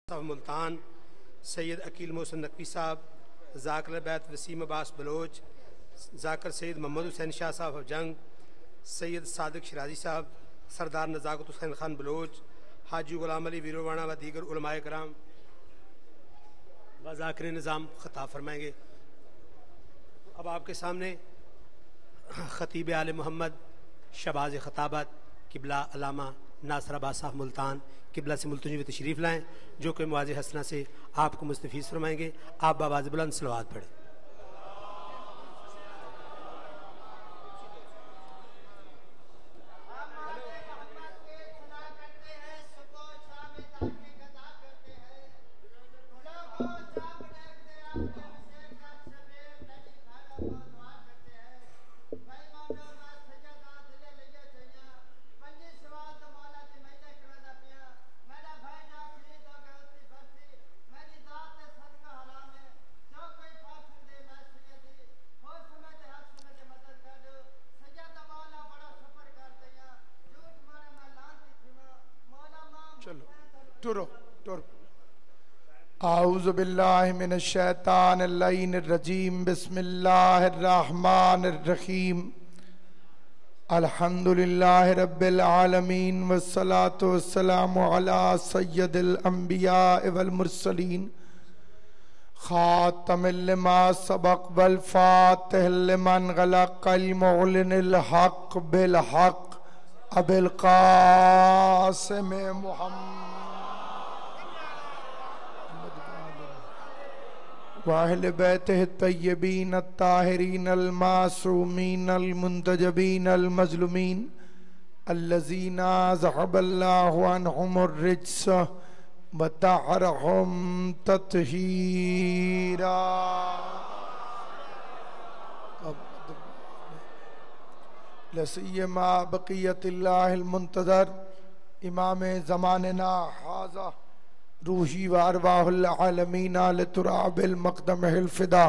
صاحب ملتان، سید عقیل محسن نقوی صاحب، ذاکر بیت وسیم عباس بلوچ، ذاکر سید محمد حسین شاہ صاحب افجنگ، سید صادق شرازی صاحب، سردار نزاکت حسین خان بلوچ، حاجی غلام علی ویروانہ و دیگر علماء کرام و ذاکر نظام خطاب فرمائیں گے۔ اب آپ کے سامنے خطیب آل محمد شباز خطابت قبلہ علامہ ناصر عباس صاحب ملتان قبلہ سے ملتجی و تشریف لائیں، جو کہ مواضع حسنہ سے آپ کو مستفیض فرمائیں گے۔ آپ بآواز بلند صلوات پڑھیں۔ اعوذ باللہ من الشیطان اللعین الرجیم، بسم اللہ الرحمن الرحیم، الحمدللہ رب العالمین، والصلاة والسلام علی سید الانبیاء والمرسلین، خاتم لما سبق والفاتح لمن غلق، المعلن الحق بالحق، ابی القاسم محمد واہل بیتہ الطیبین الطاہرین المعصومین المنتجبین المظلومین الذین ذهب اللہ عنہم الرجس وطہرہم تطہیرا۔ لسیما بقیت اللہ المنتظر امام زماننا حاضر روحی و ارواح العالمین لتراب المقدم الفدا،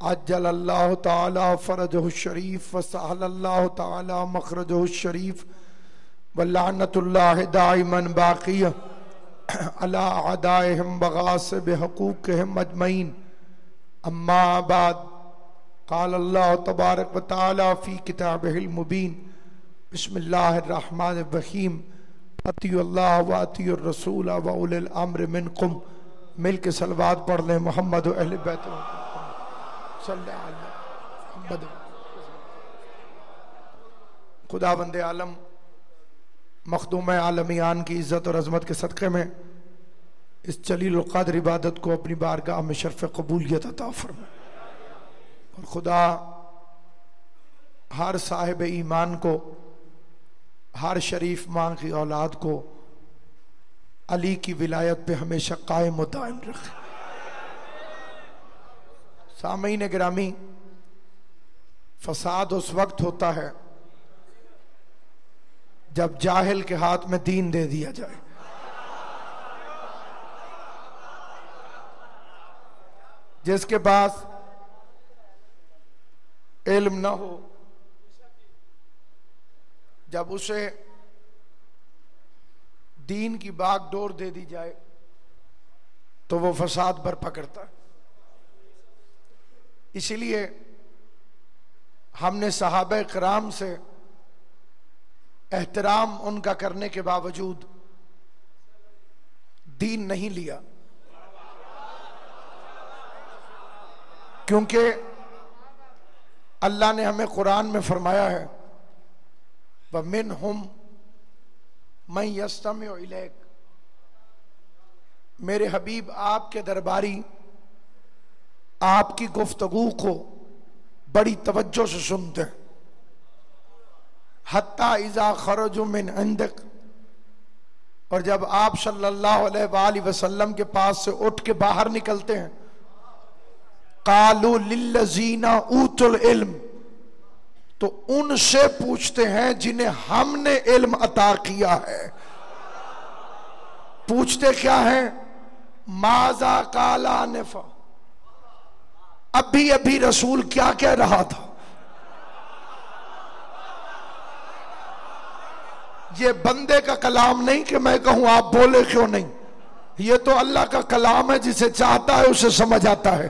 عجل اللہ تعالی فرجہ الشریف وسہل اللہ تعالی مخرجہ الشریف، واللعنت اللہ دائما باقی علی اعدائہم وغاصب حقوقہم اجمعین۔ اما بعد، قال اللہ تبارک و تعالی فی کتابہ المبین، بسم اللہ الرحمن الرحیم، اطیعوا اللہ و اطیعوا الرسول و اولی الامر منکم۔ مل کے صلوات پڑھ لیں محمد و اہل بیت صلی اللہ علیہ محمد۔ خداوند عالم مخدوم عالمیان کی عزت اور عظمت کے صدقے میں اس جلیل القدر عبادت کو اپنی بارگاہ میں شرف قبولیت عطا فرمائے، اور خدا ہر صاحب ایمان کو، ہر شریف ماں کی اولاد کو علی کی ولایت پہ ہمیشہ قائم و دائم رکھے۔ سامعین گرامی، فساد اس وقت ہوتا ہے جب جاہل کے ہاتھ میں دین دے دیا جائے۔ جس کے پاس علم نہ ہو، جب اسے دین کی باغ ڈور دے دی جائے تو وہ فساد برپا کرتا ہے۔ اسی لیے ہم نے صحابہ کرام سے احترام ان کا کرنے کے باوجود دین نہیں لیا، کیونکہ اللہ نے ہمیں قرآن میں فرمایا ہے وَمِنْهُمْ مَنْ يَسْتَمِعُ إِلَيْكَ، میرے حبیب آپ کے درباری آپ کی گفتگو کو بڑی توجہ سے سنتے ہیں، حَتَّى إِذَا خَرَجُوا مِنْ عِنْدِكَ، اور جب آپ صلی اللہ علیہ وآلہ وسلم کے پاس سے اٹھ کے باہر نکلتے ہیں، قَالُوا لِلَّذِينَ أُوتُوا الْعِلْمَ، تو ان سے پوچھتے ہیں جنہیں ہم نے علم عطا کیا ہے۔ پوچھتے کیا ہیں؟ ماذا قال آنفا، ابھی رسول کیا کہہ رہا تھا؟ یہ بندے کا کلام نہیں کہ میں کہوں آپ بولے کیوں نہیں، یہ تو اللہ کا کلام ہے، جسے چاہتا ہے اسے سمجھ آتا ہے۔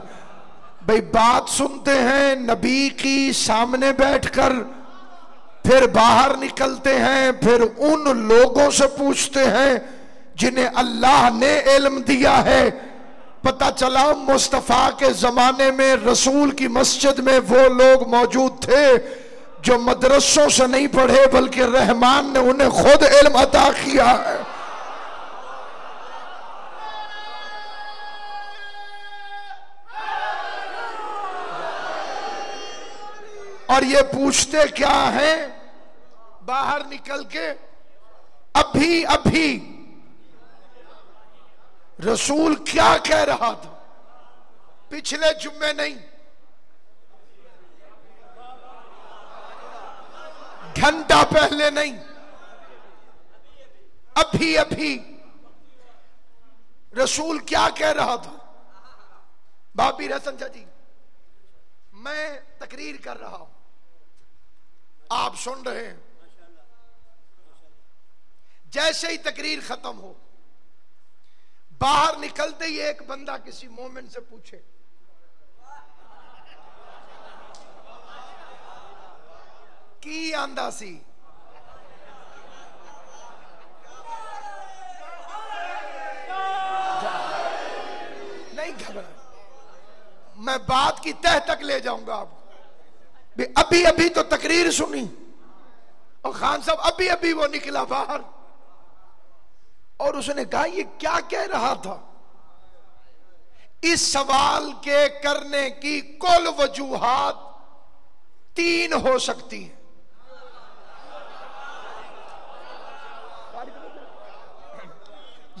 بھئی بات سنتے ہیں نبی کی سامنے بیٹھ کر، پھر باہر نکلتے ہیں، پھر ان لوگوں سے پوچھتے ہیں جنہیں اللہ نے علم دیا ہے۔ پتہ چلا مصطفیٰ کے زمانے میں رسول کی مسجد میں وہ لوگ موجود تھے جو مدرسوں سے نہیں پڑھے، بلکہ رحمان نے انہیں خود علم عطا کیا ہے۔ اور یہ پوچھتے کیا ہیں باہر نکل کے؟ ابھی رسول کیا کہہ رہا تھا؟ پچھلے جمعے نہیں، گھنٹہ پہلے نہیں، ابھی رسول کیا کہہ رہا تھا؟ بابی حسن جی، میں تقریر کر رہا ہوں، آپ سن رہے ہیں، جیسے ہی تقریر ختم ہو باہر نکلتے ہی ایک بندہ کسی مومن سے پوچھے کی آندہ سی؟ نہیں گھبرا، میں بات کی تہ تک لے جاؤں گا آپ کو۔ ابھی تو تقریر سنی اور خان صاحب ابھی وہ نکلا باہر اور اس نے کہا یہ کیا کہہ رہا تھا؟ اس سوال کے کرنے کی کل وجوہات 3 ہو سکتی ہیں۔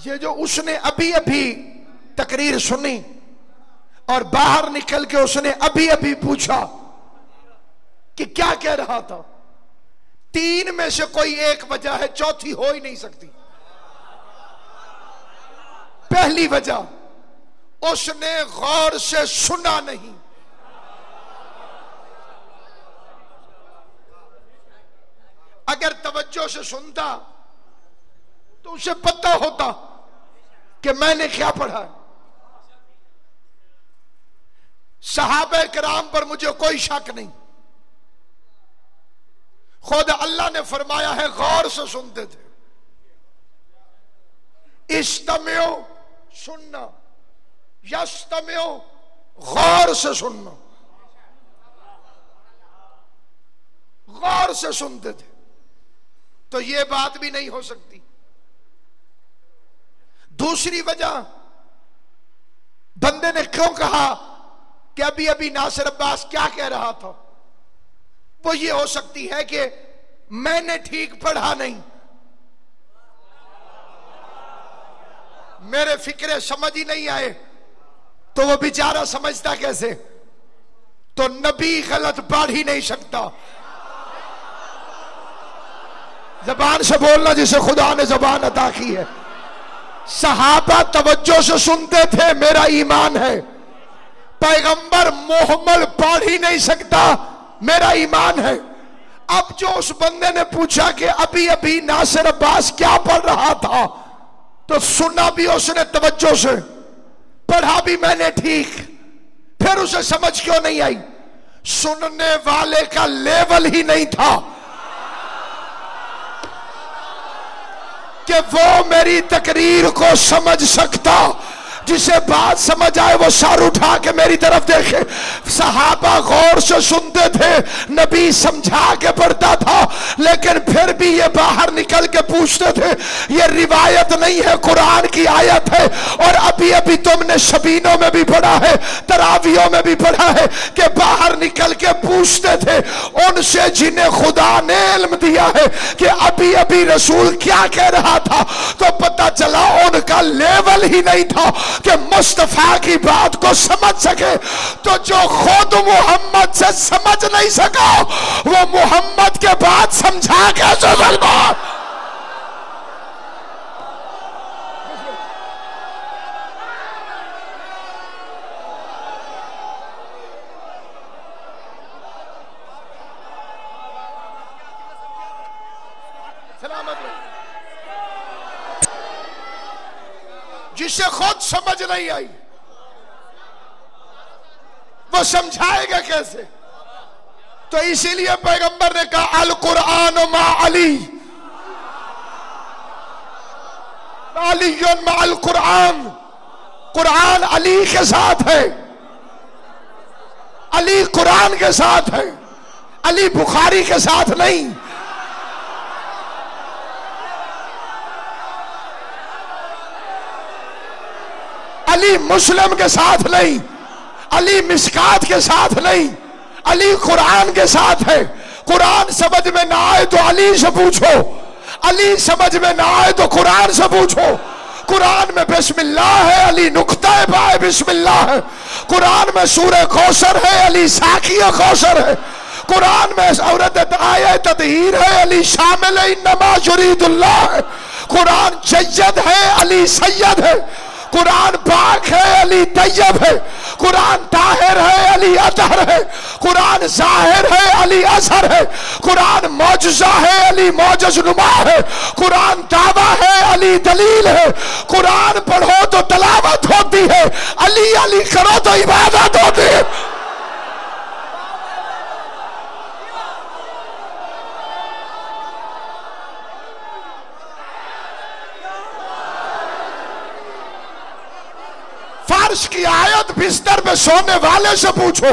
یہ جو اس نے ابھی تقریر سنی اور باہر نکل کے اس نے ابھی پوچھا کہ کیا کہہ رہا تھا، 3 میں سے کوئی ایک وجہ ہے، چوتھی ہو ہی نہیں سکتی۔ پہلی وجہ، اس نے غور سے سنا نہیں۔ اگر توجہ سے سنتا تو اسے پتہ ہوتا کہ میں نے کیا پڑھا۔ صحابہ کرام پر مجھے کوئی شک نہیں، خود اللہ نے فرمایا ہے غور سے سنتے تھے۔ استمعوا سننا، یستمعوا غور سے سننا، غور سے سنتے تھے، تو یہ بات بھی نہیں ہو سکتی۔ دوسری وجہ، بندے نے کیوں کہا کہ ابھی ناصر عباس کیا کہہ رہا تھا؟ وہ یہ ہو سکتی ہے کہ میں نے ٹھیک پڑھا نہیں، میرے فکرے سمجھ ہی نہیں آئے، تو وہ بیچارہ سمجھتا کیسے؟ تو نبی غلط پڑھ ہی نہیں سکتا۔ زبان سے بولنا جسے خدا نے زبان عطا کی ہے۔ صحابہ توجہ سے سنتے تھے، میرا ایمان ہے۔ پیغمبر محمل پڑھ ہی نہیں سکتا، میرا ایمان ہے۔ اب جو اس بندے نے پوچھا کہ ابھی ناصر عباس کیا پڑھ رہا تھا، تو سنا بھی اس نے توجہ سے، پڑھا بھی میں نے ٹھیک، پھر اسے سمجھ کیوں نہیں آئی؟ سننے والے کا لیول ہی نہیں تھا کہ وہ میری تقریر کو سمجھ سکتا۔ جسے بات سمجھ آئے وہ سر اٹھا کے میری طرف دیکھے۔ صحابہ غور سے سنتے تھے، نبی سمجھا کے پڑھتا تھا، لیکن پھر بھی یہ باہر نکل کے پوچھتے تھے۔ یہ روایت نہیں ہے، قرآن کی آیت ہے، اور ابھی تم نے شبینوں میں بھی پڑھا ہے، تراویوں میں بھی پڑھا ہے کہ باہر نکل کے پوچھتے تھے ان سے جنہیں خدا نے علم دیا ہے کہ ابھی رسول کیا کہہ رہا تھا۔ تو پتہ چلا ان کا لیول ہی نہیں تھا کہ مصطفیٰ کی بات کو سمجھ سکے۔ تو جو خود محمد سے سمجھ نہیں سکا، وہ محمد کے بعد سمجھا کیسے سکتا؟ اسے خود سمجھ نہیں آئی، وہ سمجھائے گا کیسے؟ تو اسی لیے پیغمبر نے کہا القرآن مع علی، علی مع القرآن، قرآن علی کے ساتھ ہے، علی قرآن کے ساتھ ہے، علی بخاری کے ساتھ نہیں۔ علی مسلم کے ساتھ نہیں، علی مشکات کے ساتھ نہیں، علی قرآن کے ساتھ ہے۔ قرآن سمجھ میں نہ آئے تو علی سے پوچھو، علی سمجھ میں نہ آئے تو قرآن سے پوچھو۔ قرآن میں بسم اللہ ہے، علی نقطہ پائے بسم اللہ ہے۔ قرآن میں سورہ کوثر ہے، علی ساقیہ کوثر ہے۔ قرآن میں عورت آیہ تطہیر ہے، علی شامل انما یرید اللہ ہے۔ قرآن جید ہے، علی سید ہے۔ قرآن پاک ہے، علی طیب ہے۔ قرآن طاہر ہے، علی اطہر ہے۔ قرآن ظاہر ہے، علی اظہر ہے۔ قرآن معجزہ ہے، علی معجز نما ہے۔ قرآن دعویٰ ہے، علی دلیل ہے۔ قرآن پڑھو تو تلاوت ہوتی ہے، علی علی کرو تو عبادت ہوتی ہے۔ فرش کی آیت بستر پہ سونے والے سے پوچھو،